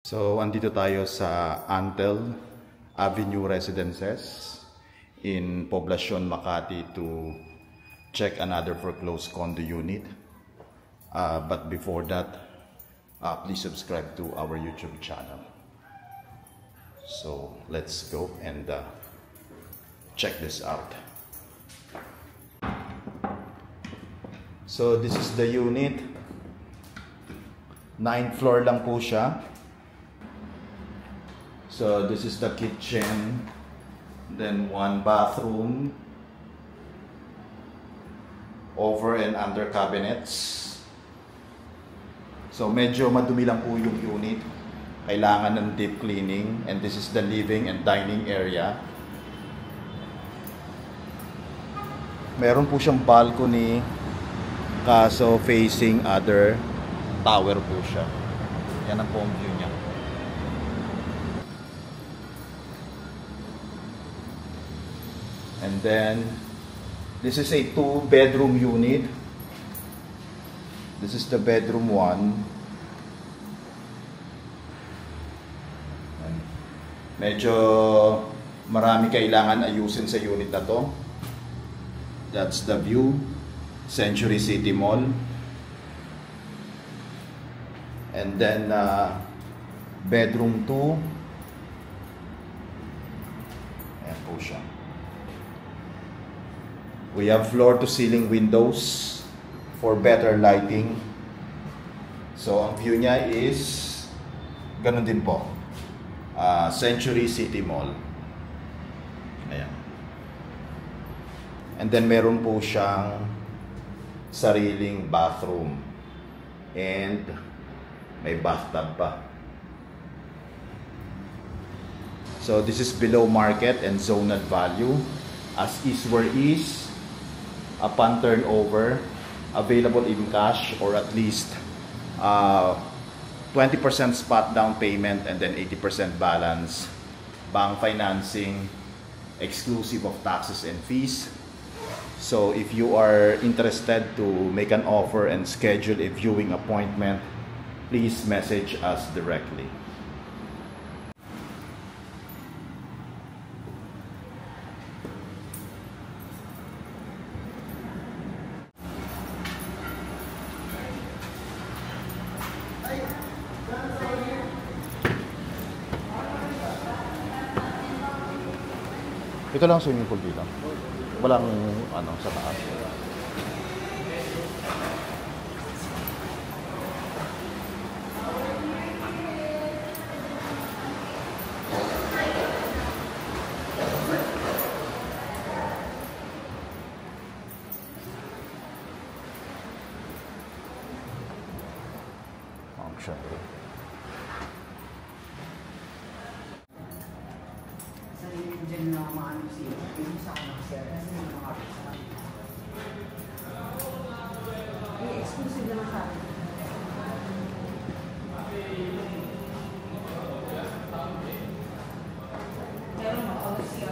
So, andito tayo sa Antel Avenue Residences in Poblacion, Makati to check another foreclosed condo unit. But before that, please subscribe to our YouTube channel. So, let's go and check this out. So, this is the unit. 9th floor lang po siya. So this is the kitchen, then one bathroom, over and under cabinets. So medyo madumi lang po yung unit. Kailangan ng deep cleaning, and this is the living and dining area. Meron po siyang balcony, kaso facing other tower po siya. Yan ang po ang view niya. And then, this is a 2-bedroom unit. This is the bedroom 1. Medyo marami kailangan ayusin sa unit na to. That's the view. Century City Mall. And then, bedroom 2. Ayan po siya. We have floor-to-ceiling windows for better lighting. So, ang view niya is ganun din po. Century City Mall. Ayan. And then, meron po siyang sariling bathroom. And may bathtub pa. So, this is below market and zonal value. As is where is. Upon turnover, available in cash or at least 20% spot down payment and then 80% balance. Bank financing, exclusive of taxes and fees. So if you are interested to make an offer and schedule a viewing appointment, please message us directly. Ito lang swimming pool dito. Walang ano sa taas. Function. Diyan na maano siya, yung sa kanang sir, kasi yung mga kapit. Exclusive naman sa akin. Meron mo, siya.